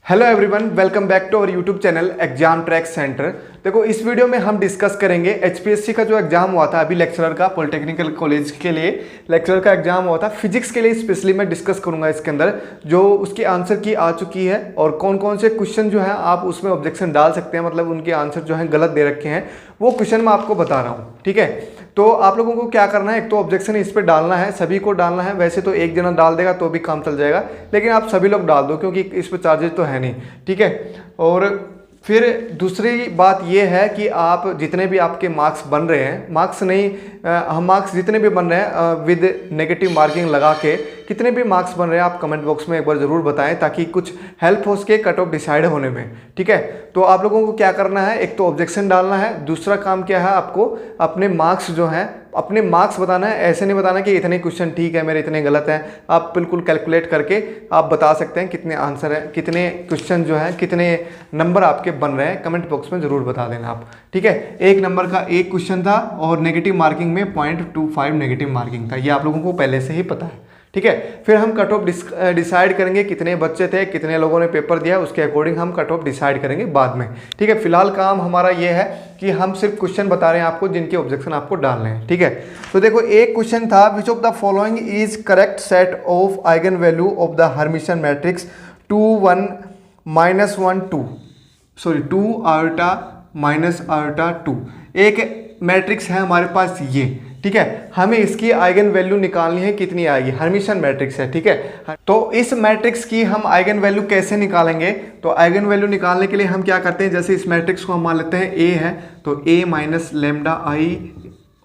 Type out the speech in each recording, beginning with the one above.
Hello everyone, welcome back to our YouTube channel exam track centre. देखो, इस video में हम डिस्कस करेंगे एचपीएससी का जो एग्जाम हुआ था अभी लेक्चरर का, पॉलिटेक्निकल कॉलेज के लिए लेक्चरर का एग्जाम हुआ था फिजिक्स के लिए स्पेशली। मैं डिस्कस करूंगा इसके अंदर जो उसकी आंसर की आ चुकी है और कौन कौन से क्वेश्चन जो है आप उसमें ऑब्जेक्शन डाल सकते हैं, मतलब उनके आंसर जो है गलत दे रखे हैं, वो क्वेश्चन मैं आपको बता रहा हूँ। ठीक है, तो आप लोगों को क्या करना है, एक तो ऑब्जेक्शन इस पर डालना है, सभी को डालना है। वैसे तो एक जना डाल देगा तो भी काम चल जाएगा, लेकिन आप सभी लोग डाल दो क्योंकि इस पर चार्जेस तो है नहीं। ठीक है, और फिर दूसरी बात ये है कि आप जितने भी आपके मार्क्स बन रहे हैं, मार्क्स नहीं, हम मार्क्स जितने भी बन रहे हैं विद नेगेटिव मार्किंग लगा के कितने भी मार्क्स बन रहे हैं आप कमेंट बॉक्स में एक बार ज़रूर बताएं ताकि कुछ हेल्प हो सके कट ऑफ डिसाइड होने में। ठीक है, तो आप लोगों को क्या करना है, एक तो ऑब्जेक्शन डालना है, दूसरा काम क्या है, आपको अपने मार्क्स जो हैं अपने मार्क्स बताना है। ऐसे नहीं बताना कि इतने क्वेश्चन ठीक है मेरे, इतने गलत हैं। आप बिल्कुल कैलकुलेट करके आप बता सकते हैं कितने आंसर हैं, कितने क्वेश्चन जो हैं, कितने नंबर आपके बन रहे हैं, कमेंट बॉक्स में ज़रूर बता देना आप। ठीक है, एक नंबर का एक क्वेश्चन था और नेगेटिव मार्किंग में 0.25 नेगेटिव मार्किंग था, ये आप लोगों को पहले से ही पता है। ठीक है, फिर हम कट ऑफ डिसाइड करेंगे कितने बच्चे थे, कितने लोगों ने पेपर दिया, उसके अकॉर्डिंग हम कट ऑफ डिसाइड करेंगे बाद में। ठीक है, फिलहाल काम हमारा ये है कि हम सिर्फ क्वेश्चन बता रहे हैं आपको जिनके ऑब्जेक्शन आपको डालने हैं। ठीक है, तो देखो एक क्वेश्चन था, which of the following is correct set of eigen value of the Hermitian matrix 2 1 -1 2 2 iota minus iota 2। एक मैट्रिक्स है हमारे पास ये। ठीक है, हमें इसकी आइगन वैल्यू निकालनी है, कितनी आएगी, हर्मिटियन मैट्रिक्स है। ठीक है, तो इस मैट्रिक्स की हम आइगन वैल्यू कैसे निकालेंगे, तो आइगन वैल्यू निकालने के लिए हम क्या करते हैं, जैसे इस मैट्रिक्स को हम मान लेते हैं ए है, तो ए माइनस लेमडा आई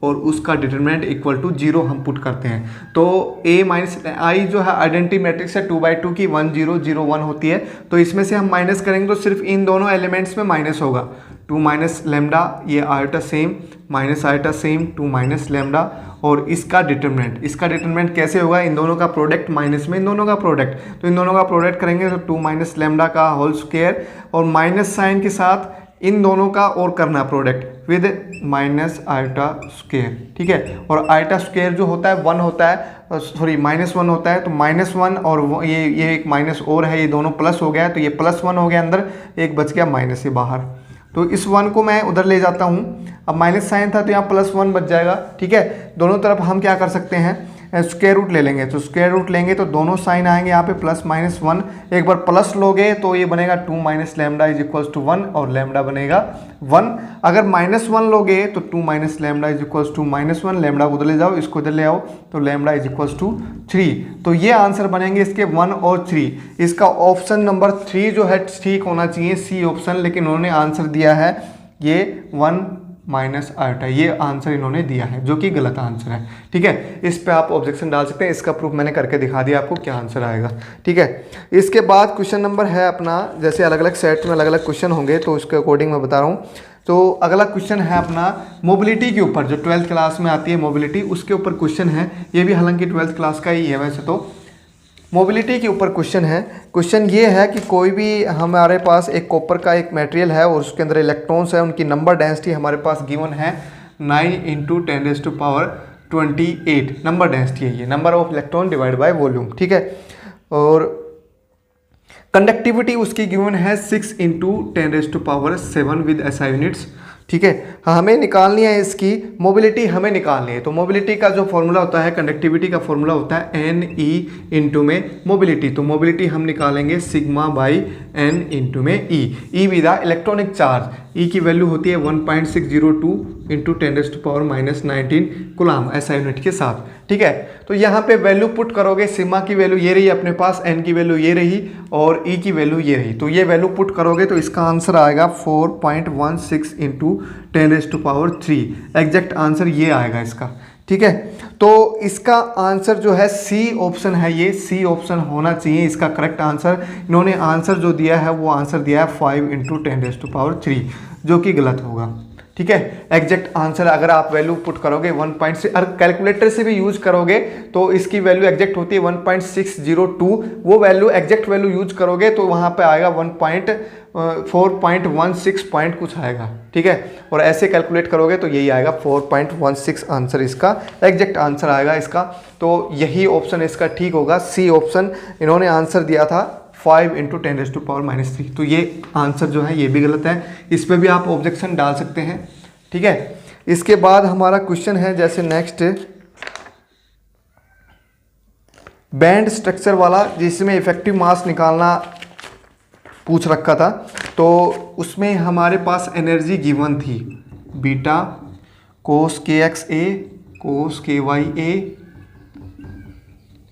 और उसका डिटरमिनेंट इक्वल टू 0 हम पुट करते हैं। तो a माइनस आई जो है आइडेंटिटी मैट्रिक्स है 2/2 की 1 0 0 1 होती है, तो इसमें से हम माइनस करेंगे तो सिर्फ इन दोनों एलिमेंट्स में माइनस होगा। 2 माइनस लेमडा, ये iota same, minus iota same, 2 minus lambda और इसका डिटरमिनेंट कैसे होगा, इन दोनों का प्रोडक्ट माइनस में इन दोनों का प्रोडक्ट, तो इन दोनों का प्रोडक्ट करेंगे तो 2 माइनस लेमडा का होल स्क्वायर और माइनस साइन के साथ इन दोनों का और करना product with minus iota square. ठीक है, और आयोटा स्क्वायर जो होता है 1 होता है, सॉरी -1 होता है, तो -1 और ये एक माइनस और है, ये दोनों प्लस हो गया, तो ये +1 हो गया अंदर, एक बच गया माइनस से बाहर, तो इस 1 को मैं उधर ले जाता हूँ। अब माइनस साइन था तो यहाँ +1 बच जाएगा। ठीक है, दोनों तरफ हम क्या कर सकते हैं, स्क्वायर रूट ले लेंगे, तो स्क्वायर रूट लेंगे तो दोनों साइन आएंगे यहाँ पे +-1। एक बार प्लस लोगे तो ये बनेगा 2 minus lambda is equals to 1 और लेमडा बनेगा 1। अगर -1 लोगे तो 2 minus lambda is equals to -1, lambda को उधर ले जाओ, इसको इधर ले आओ, तो लेमडा इज इक्वल्स टू 3। तो ये आंसर बनेंगे इसके 1 और 3। इसका ऑप्शन नंबर 3 जो है ठीक होना चाहिए, सी ऑप्शन, लेकिन उन्होंने आंसर दिया है ये 1 माइनस आयोटा, ये आंसर इन्होंने दिया है जो कि गलत आंसर है। ठीक है, इस पे आप ऑब्जेक्शन डाल सकते हैं, इसका प्रूफ मैंने करके दिखा दिया आपको क्या आंसर आएगा। ठीक है, इसके बाद क्वेश्चन नंबर है अपना, जैसे अलग अलग सेट में अलग अलग क्वेश्चन होंगे तो उसके अकॉर्डिंग मैं बता रहा हूँ। तो अगला क्वेश्चन है अपना मोबिलिटी के ऊपर, जो 12th क्लास में आती है मोबिलिटी, उसके ऊपर क्वेश्चन है। ये भी हालांकि 12th क्लास का ही है वैसे तो। मोबिलिटी के ऊपर क्वेश्चन है। क्वेश्चन ये है कि कोई भी हमारे पास एक कॉपर का एक मटेरियल है और उसके अंदर इलेक्ट्रॉन्स है, उनकी नंबर डेंसिटी हमारे पास गिवन है 9 × 10⁻28 नंबर डेंसिटी है, ये number of electron divide by volume. ठीक है, और कंडक्टिविटी उसकी गिवन है 6 × 10⁻7 विद SI यूनिट्स। ठीक है, हमें निकालनी है इसकी मोबिलिटी, हमें निकालनी है। तो मोबिलिटी का जो फॉर्मूला होता है, कंडक्टिविटी का फॉर्मूला होता है NE इंटू में मोबिलिटी, तो मोबिलिटी हम निकालेंगे σ/N इंटू में E with the electronic charge. E की वैल्यू होती है 1.602 × 10⁻19 कूलम SI यूनिट के साथ। ठीक है, तो यहाँ पे वैल्यू पुट करोगे, सिग्मा की वैल्यू ये रही अपने पास, N की वैल्यू ये रही और E की वैल्यू ये रही, तो ये वैल्यू पुट करोगे तो इसका आंसर आएगा 4.16 × 10⁻3। एग्जैक्ट आंसर ये आएगा इसका। ठीक है, तो इसका आंसर जो है सी ऑप्शन है, ये सी ऑप्शन होना चाहिए इसका करेक्ट आंसर। इन्होंने आंसर जो दिया है वो आंसर दिया है 5 × 10⁻3, जो कि गलत होगा। ठीक है, एग्जैक्ट आंसर अगर आप वैल्यू पुट करोगे 1.6, अगर कैलकुलेटर से भी यूज करोगे तो इसकी वैल्यू एग्जैक्ट होती है 1.602, वो वैल्यू एग्जैक्ट वैल्यू यूज करोगे तो वहाँ पे आएगा 4.16 पॉइंट कुछ आएगा। ठीक है, और ऐसे कैलकुलेट करोगे तो यही आएगा 4.16 आंसर, इसका एग्जैक्ट आंसर आएगा इसका। तो यही ऑप्शन इसका ठीक होगा, सी ऑप्शन। इन्होंने आंसर दिया था 5 × 10⁻³ तो ये आंसर जो है ये भी गलत है, इस पर भी आप ऑब्जेक्शन डाल सकते हैं। ठीक है, इसके बाद हमारा क्वेश्चन है जैसे नेक्स्ट बैंड स्ट्रक्चर वाला, जिसमें इफेक्टिव मास निकालना पूछ रखा था। तो उसमें हमारे पास एनर्जी गिवन थी beta cos kxa cos ky a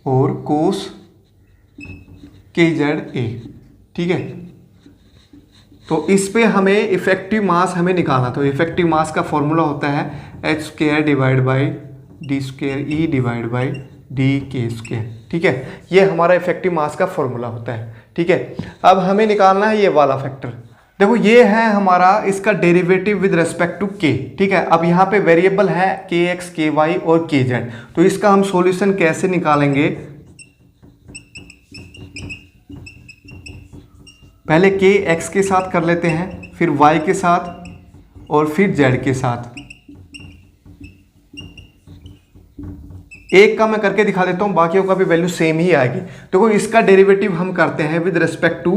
और कोस kz a। ठीक है, तो इस पे हमें इफेक्टिव मास हमें निकालना। तो इफेक्टिव मास का फॉर्मूला होता है h² divide by d² e divide by dk²। ठीक है, ये हमारा इफेक्टिव मास का फॉर्मूला होता है। ठीक है, अब हमें निकालना है ये वाला फैक्टर। देखो ये है हमारा इसका derivative with respect to k। ठीक है, अब यहाँ पे वेरिएबल है kx ky और kz। तो इसका हम सॉल्यूशन कैसे निकालेंगे, पहले kx के साथ कर लेते हैं, फिर y के साथ और फिर z के साथ। एक का मैं करके दिखा देता हूं, बाकियों का भी वैल्यू सेम ही आएगी। देखो इसका डेरिवेटिव हम करते हैं विद रिस्पेक्ट टू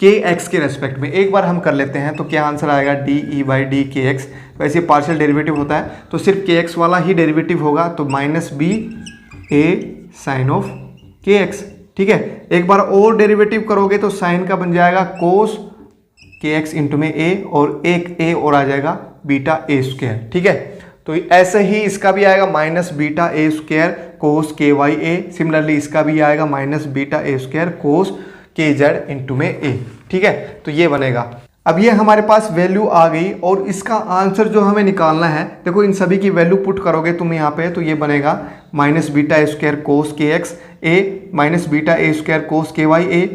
kx के रेस्पेक्ट में। एक बार हम कर लेते हैं तो क्या आंसर आएगा de/dkx। वैसे पार्शियल डेरिवेटिव होता है तो सिर्फ kx वाला ही डेरिवेटिव होगा, तो -b a sin of kx। ठीक है, एक बार और डेरिवेटिव करोगे तो साइन का बन जाएगा cos kx इंटू में a, और एक a और आ जाएगा बीटा a²। ठीक है, तो ऐसे ही इसका भी आएगा -beta a² cos ky a। Similarly इसका भी आएगा -बीटा a² कोस kz इंटू में a। ठीक है, तो ये बनेगा। अब ये हमारे पास वैल्यू आ गई और इसका आंसर जो हमें निकालना है, देखो इन सभी की वैल्यू पुट करोगे तुम यहाँ पे तो ये बनेगा -beta a² cos kx a -beta a² cos ky a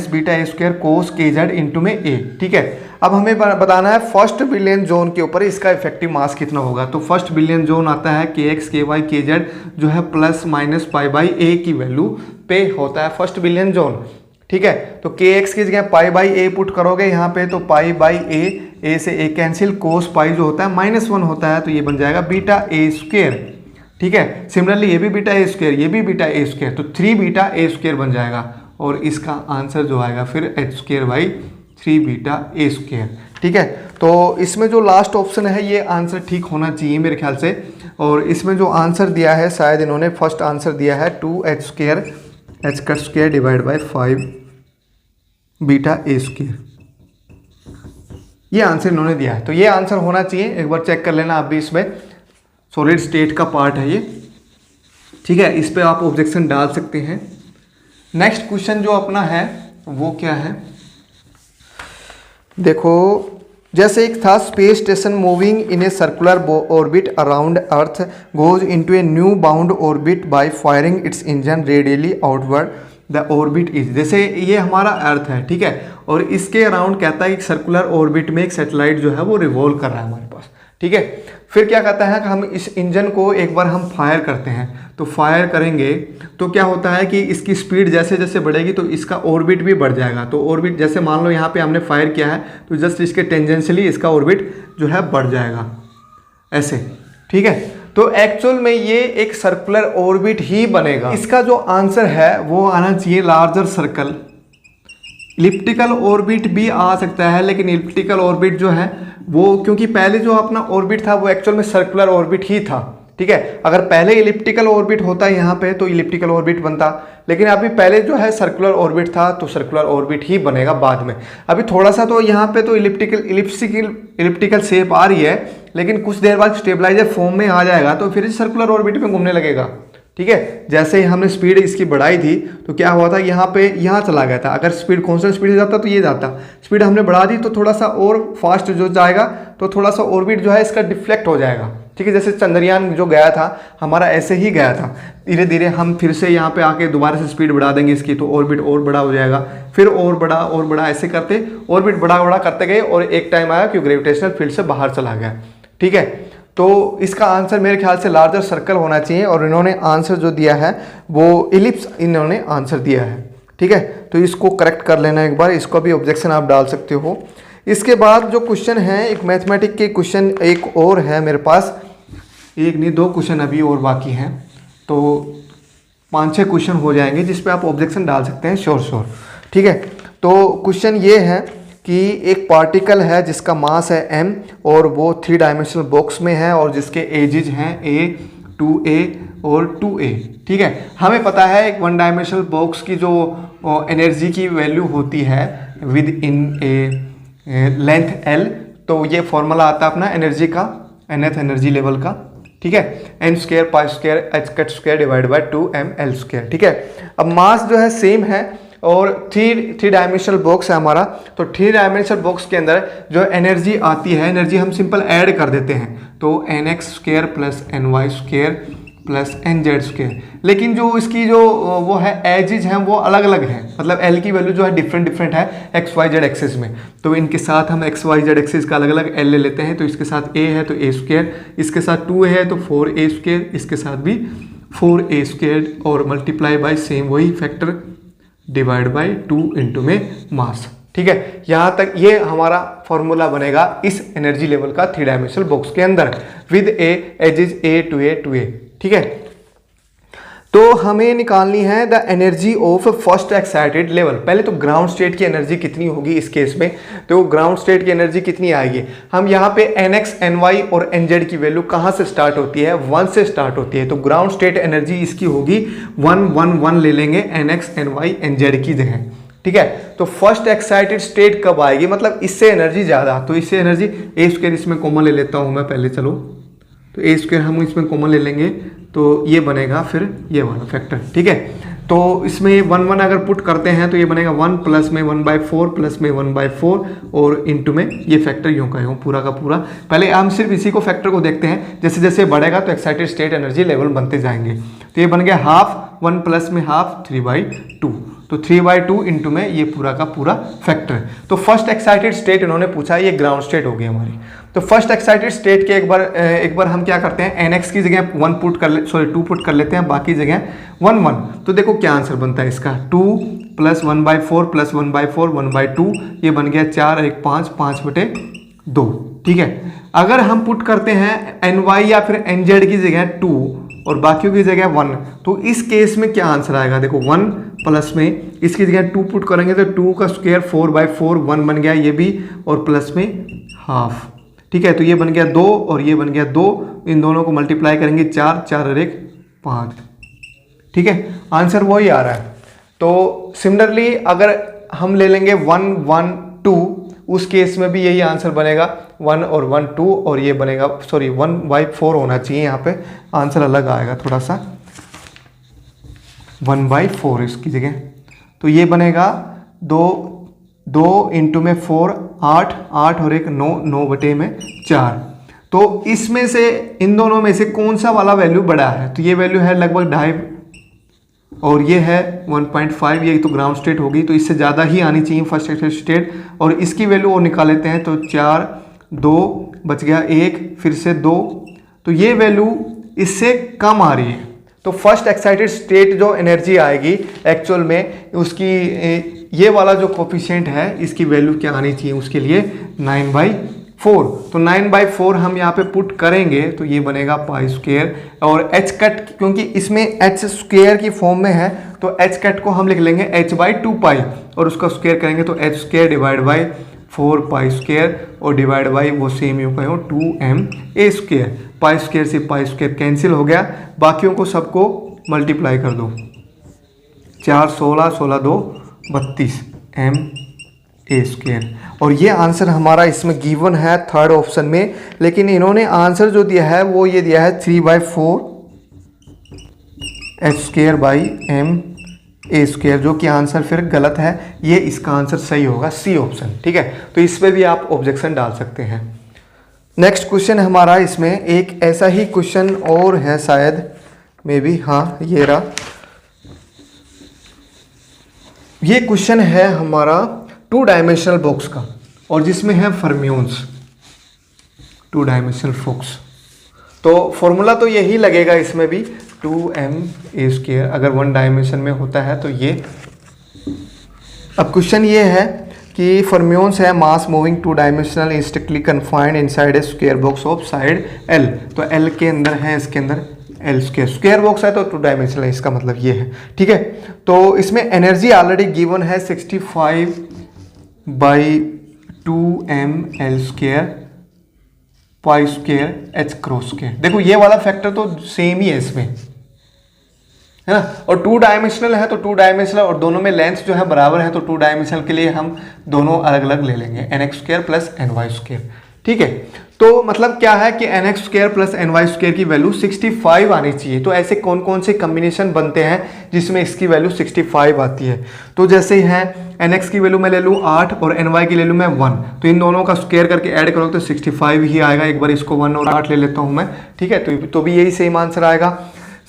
-beta a² cos kz into में a। ठीक है, अब हमें बताना है फर्स्ट बिलियन जोन के ऊपर इसका इफेक्टिव मास कितना होगा। तो फर्स्ट बिलियन जोन आता है kx ky kz जो है +-π/a की वैल्यू पे होता है फर्स्ट बिलियन जोन। ठीक है, तो kx की जगह π/a पुट करोगे यहाँ पे तो π/a से a कैंसिल, कोस पाई जो होता है -1 होता है, तो ये बन जाएगा बीटा a²। ठीक है, सिमिलरली ये भी बीटा a², ये भी बीटा a², तो 3 बीटा a² बन जाएगा और इसका आंसर जो आएगा फिर h²/3 बीटा a²। ठीक है, तो इसमें जो लास्ट ऑप्शन है ये आंसर ठीक होना चाहिए मेरे ख्याल से। और इसमें जो आंसर दिया है शायद इन्होंने फर्स्ट आंसर दिया है 2h² divide by 5 beta a²। ये आंसर इन्होंने दिया है, तो ये आंसर होना चाहिए। एक बार चेक कर लेना आप भी, इसमें सॉलिड स्टेट का पार्ट है ये। ठीक है, इस पे आप ऑब्जेक्शन डाल सकते हैं। नेक्स्ट क्वेश्चन जो अपना है वो क्या है, देखो जैसे एक था space station moving in a circular orbit around earth goes into a new bound orbit by firing its engine radially outward the orbit is. जैसे ये हमारा अर्थ है, ठीक है, और इसके अराउंड कहता है कि सर्कुलर ऑर्बिट में एक सैटेलाइट जो है वो रिवॉल्व कर रहा है हमारे पास। ठीक है, फिर क्या कहता है कि हम इस इंजन को एक बार हम फायर करते हैं, तो फायर करेंगे तो क्या होता है कि इसकी स्पीड जैसे जैसे बढ़ेगी तो इसका ऑर्बिट भी बढ़ जाएगा। तो ऑर्बिट जैसे मान लो यहाँ पे हमने फायर किया है तो जस्ट इसके टेंजेंशियली इसका ऑर्बिट जो है बढ़ जाएगा ऐसे। ठीक है, तो एक्चुअल में ये एक सर्कुलर ऑर्बिट ही बनेगा। इसका जो आंसर है वो आना चाहिए लार्जर सर्कल। इलिप्टिकल ऑर्बिट भी आ सकता है, लेकिन इलिप्टिकल ऑर्बिट जो है वो, क्योंकि पहले जो अपना ऑर्बिट था वो एक्चुअल में सर्कुलर ऑर्बिट ही था। ठीक है, अगर पहले इलिप्टिकल ऑर्बिट होता है यहाँ पे तो इलिप्टिकल ऑर्बिट बनता, लेकिन अभी पहले जो है सर्कुलर ऑर्बिट था तो सर्कुलर ऑर्बिट ही बनेगा बाद में। अभी थोड़ा सा तो यहाँ पे तो इलिप्टिकल शेप आ रही है, लेकिन कुछ देर बाद स्टेबलाइजर फॉर्म में आ जाएगा तो फिर सर्कुलर ऑर्बिट में घूमने लगेगा। ठीक है, जैसे ही हमने स्पीड इसकी बढ़ाई थी तो क्या हुआ था, यहाँ पे यहाँ चला गया था। अगर स्पीड कॉन्स्टेंट स्पीड से जाता तो ये जाता, स्पीड हमने बढ़ा दी तो थोड़ा सा और फास्ट जो जाएगा तो थोड़ा सा ऑर्बिट जो है इसका डिफ्लेक्ट हो जाएगा। ठीक है, जैसे चंद्रयान जो गया था हमारा ऐसे ही गया था, धीरे धीरे हम फिर से यहाँ पे आके दोबारा से स्पीड बढ़ा देंगे इसकी तो ऑर्बिट और बड़ा हो जाएगा, फिर और बड़ा ऐसे करते ऑर्बिट बड़ा करते गए और एक टाइम आया कि ग्रेविटेशनल फील्ड से बाहर चला गया। ठीक है, तो इसका आंसर मेरे ख्याल से लार्जर सर्कल होना चाहिए और इन्होंने आंसर जो दिया है वो इलिप्स इन्होंने आंसर दिया है। ठीक है, तो इसको करेक्ट कर लेना एक बार, इसको भी ऑब्जेक्शन आप डाल सकते हो। इसके बाद जो क्वेश्चन है एक मैथमेटिक के क्वेश्चन एक और है मेरे पास, एक नहीं 2 क्वेश्चन अभी और बाकी हैं, तो 5-6 क्वेश्चन हो जाएंगे जिस पे आप ऑब्जेक्शन डाल सकते हैं श्योर। ठीक है। तो क्वेश्चन ये है कि एक पार्टिकल है जिसका मास है m और वो 3 डायमेंशनल बॉक्स में है और जिसके एजेज हैं a, 2a और 2a। ठीक है, हमें पता है एक 1 डायमेंशनल बॉक्स की जो एनर्जी की वैल्यू होती है with in A length l, तो ये फॉर्मूला आता है अपना एनर्जी का, nth एनर्जी लेवल का। ठीक है, n square pi square h cut square divide by 2ml square. ठीक है, अब मास जो है सेम है और थ्री डायमेंशनल बॉक्स है हमारा, तो 3 डायमेंशनल बॉक्स के अंदर जो एनर्जी आती है, एनर्जी हम सिंपल ऐड कर देते हैं, तो nx square plus ny square plus nz square. लेकिन जो इसकी जो वो है एजेज हैं वो अलग अलग हैं, मतलब l की वैल्यू जो है डिफरेंट है एक्स वाई जेड एक्सिस में, तो इनके साथ हम एक्स वाई जेड एक्सिस का अलग अलग l ले लेते हैं। तो इसके साथ a है तो a स्क्वायर, इसके साथ 2 है तो 4a स्क्वायर, इसके साथ भी 4a स्क्वायर और मल्टीप्लाई बाय सेम वही फैक्टर डिवाइड बाय 2 इंटू में मास। ठीक है, यहाँ तक ये हमारा फॉर्मूला बनेगा इस एनर्जी लेवल का 3 डायमेंशनल बॉक्स के अंदर with A edges a to a to a। ठीक है, तो हमें निकालनी है the energy of first excited level. पहले तो ग्राउंड स्टेट की एनर्जी कितनी होगी इस केस में, तो ग्राउंड स्टेट की एनर्जी कितनी आएगी, हम यहाँ पे nx ny और nz की वैल्यू कहाँ से स्टार्ट होती है, 1 से स्टार्ट होती है, तो ग्राउंड स्टेट एनर्जी इसकी होगी 1 1 1 ले लेंगे nx ny nz की जगह। ठीक है, तो फर्स्ट एक्साइटेड स्टेट कब आएगी, मतलब इससे एनर्जी ज़्यादा, तो इससे एनर्जी a स्क्वायर इसमें कॉमन ले लेता हूँ मैं पहले, चलो तो a स्क्वायर हम इसमें कॉमन ले लेंगे तो ये बनेगा फिर ये वाला फैक्टर। ठीक है, तो इसमें 1 1 अगर पुट करते हैं तो ये बनेगा 1 प्लस में 1/4 प्लस में 1/4 और इनटू में ये फैक्टर यूँ का यूँ पूरा का पूरा। पहले हम सिर्फ इसी को फैक्टर को देखते हैं, जैसे जैसे बढ़ेगा तो एक्साइटेड स्टेट एनर्जी लेवल बनते जाएंगे। तो ये बन गया हाफ 1 प्लस में हाफ 3/2, तो 3/2 इंटू में ये पूरा का पूरा फैक्टर। तो फर्स्ट एक्साइटेड स्टेट इन्होंने पूछा, ये ग्राउंड स्टेट होगी हमारी। तो फर्स्ट एक्साइटेड स्टेट के एक बार हम क्या करते हैं, nx की जगह 2 पुट कर लेते हैं, बाकी जगह 1 1। तो देखो क्या आंसर बनता है इसका, 2 प्लस 1/4 प्लस 1/4 1/2, ये बन गया 4 1 5 5/2। ठीक है, अगर हम पुट करते हैं ny या फिर nz की जगह 2 और बाकियों की जगह 1, तो इस केस में क्या आंसर आएगा, देखो 1 प्लस में इसकी जगह 2 पुट करेंगे तो 2 का स्क्वायर 4/4 1 बन गया ये भी, और प्लस में हाफ। ठीक है, तो ये बन गया 2 और ये बन गया 2, इन दोनों को मल्टीप्लाई करेंगे 4 4 और 1 5। ठीक है, आंसर वही आ रहा है। तो सिमिलरली अगर हम ले लेंगे 1 1 2, उस केस में भी यही आंसर बनेगा, 1 और 1 2, और ये बनेगा 1/4 होना चाहिए, यहाँ पे आंसर अलग आएगा थोड़ा सा, 1/4 इसकी जगह। तो ये बनेगा 2 इंटू में 4 8 8 और 1 9 9/4। तो इसमें से इन दोनों में से कौन सा वाला वैल्यू बड़ा है, तो ये वैल्यू है लगभग 2.5 और ये है 1.5, ये तो ग्राउंड स्टेट होगी, तो इससे ज़्यादा ही आनी चाहिए फर्स्ट स्टेट, और इसकी वैल्यू और निकाल लेते हैं, तो 4 2 बच गया 1 फिर से 2, तो ये वैल्यू इससे कम आ रही है। तो फर्स्ट एक्साइटेड स्टेट जो एनर्जी आएगी एक्चुअल में उसकी ये वाला जो कोफिशिएंट है इसकी वैल्यू क्या आनी चाहिए, उसके लिए 9/4। तो 9/4 हम यहाँ पे पुट करेंगे तो ये बनेगा पाई स्क्वायर, और h कट क्योंकि इसमें h स्क्वायर की फॉर्म में है तो h कट को हम लिख लेंगे h/2 पाई, और उसका स्क्वायर करेंगे तो h square divide by 4 pi square और डिवाइड बाई वो सेम यू कहो 2ma स्क्वायर। पाई स्क्वायर से पाई स्क्वायर कैंसिल हो गया, बाकियों को सबको मल्टीप्लाई कर दो, 4 16 16 2 32 ma स्क्वायर। और ये आंसर हमारा इसमें गिवन है थर्ड ऑप्शन में, लेकिन इन्होंने आंसर जो दिया है वो ये दिया है 3/4 h square by ma square, जो कि आंसर फिर गलत है, ये इसका आंसर सही होगा सी ऑप्शन। ठीक है, तो इस पर भी आप ऑब्जेक्शन डाल सकते हैं। नेक्स्ट क्वेश्चन हमारा इसमें एक ऐसा ही क्वेश्चन और है शायद मे बी, हाँ ये रहा, ये क्वेश्चन है हमारा 2 डायमेंशनल बॉक्स का और जिसमें है फर्मियोन्स 2 डायमेंशनल बॉक्स। तो फॉर्मूला तो यही लगेगा इसमें भी 2ma स्क्वायर अगर 1 डायमेंशन में होता है तो ये। अब क्वेश्चन ये है कि फर्मियोन्स है mass moving 2 dimensional strictly confined inside a square box of side L। तो L के अंदर है, इसके अंदर एल स्क्वायर, स्क्वायर बॉक्स है तो 2 डायमेंशनल है, इसका मतलब ये है। ठीक है, तो इसमें एनर्जी ऑलरेडी गिवन है 65/2m L square pi square H cross square. देखो ये वाला फैक्टर तो सेम ही है इसमें, है ना, और 2 डायमेंशनल है तो 2 डायमेंशनल, और दोनों में लेंथ जो है बराबर है तो 2 डायमेंशनल के लिए हम दोनों अलग अलग ले लेंगे, n x square plus n y square. ठीक है, तो मतलब क्या है कि n x square plus n y square की वैल्यू 65 आनी चाहिए। तो ऐसे कौन कौन से कम्बिनेशन बनते हैं जिसमें इसकी वैल्यू 65 आती है? तो जैसे है एन एक्स की वैल्यू मैं ले लूँ 8 और एन वाई की ले लूँ मैं 1, तो इन दोनों का स्क्वायर करके ऐड करो तो 65 ही आएगा। एक बार इसको 1 और 8 ले लेता हूँ मैं, ठीक है, तो भी यही सेम आंसर आएगा।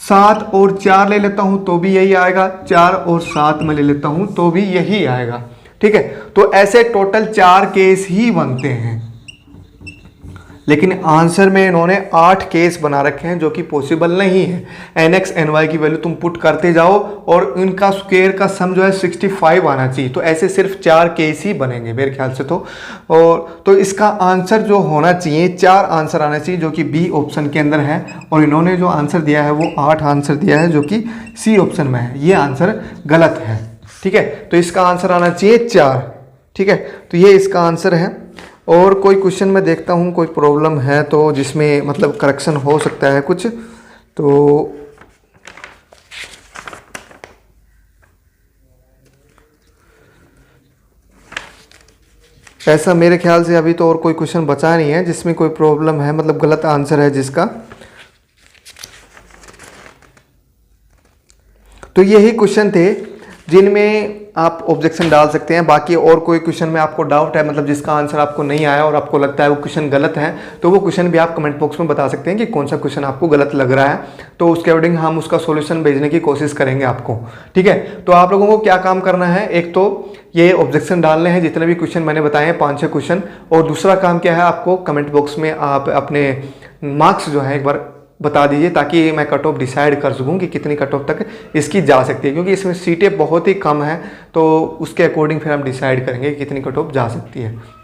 7 और 4 ले लेता हूँ तो भी यही आएगा, 4 और 7 में ले लेता हूँ तो भी यही आएगा। ठीक है, तो ऐसे टोटल 4 केस ही बनते हैं, लेकिन आंसर में इन्होंने 8 केस बना रखे हैं जो कि पॉसिबल नहीं है। एन एक्स एन वाई की वैल्यू तुम पुट करते जाओ और इनका स्क्वायर का सम जो है 65 आना चाहिए, तो ऐसे सिर्फ 4 केस ही बनेंगे मेरे ख्याल से। और तो इसका आंसर जो होना चाहिए 4 आंसर आना चाहिए, जो कि बी ऑप्शन के अंदर है, और इन्होंने जो आंसर दिया है वो 8 आंसर दिया है जो कि सी ऑप्शन में है। ये आंसर गलत है। ठीक है, तो इसका आंसर आना चाहिए 4। ठीक है, तो ये इसका आंसर है। और कोई क्वेश्चन में देखता हूँ कोई प्रॉब्लम है तो जिसमें मतलब करेक्शन हो सकता है कुछ, तो ऐसा मेरे ख्याल से अभी तो और कोई क्वेश्चन बचा नहीं है जिसमें कोई प्रॉब्लम है, मतलब गलत आंसर है जिसका। तो यही क्वेश्चन थे जिनमें आप ऑब्जेक्शन डाल सकते हैं। बाकी और कोई क्वेश्चन में आपको डाउट है, मतलब जिसका आंसर आपको नहीं आया और आपको लगता है वो क्वेश्चन गलत है, तो वो क्वेश्चन भी आप कमेंट बॉक्स में बता सकते हैं कि कौन सा क्वेश्चन आपको गलत लग रहा है, तो उसके अकॉर्डिंग हम उसका सॉल्यूशन भेजने की कोशिश करेंगे आपको। ठीक है, तो आप लोगों को क्या काम करना है, एक तो ये ऑब्जेक्शन डालने हैं जितने भी क्वेश्चन मैंने बताए हैं 5-6 क्वेश्चन, और दूसरा काम क्या है, आपको कमेंट बॉक्स में आप अपने मार्क्स जो है एक बार बता दीजिए, ताकि मैं कट ऑफ डिसाइड कर सकूं कि कितनी कट ऑफ तक इसकी जा सकती है, क्योंकि इसमें सीटें बहुत ही कम है, तो उसके अकॉर्डिंग फिर हम डिसाइड करेंगे कि कितनी कट ऑफ जा सकती है।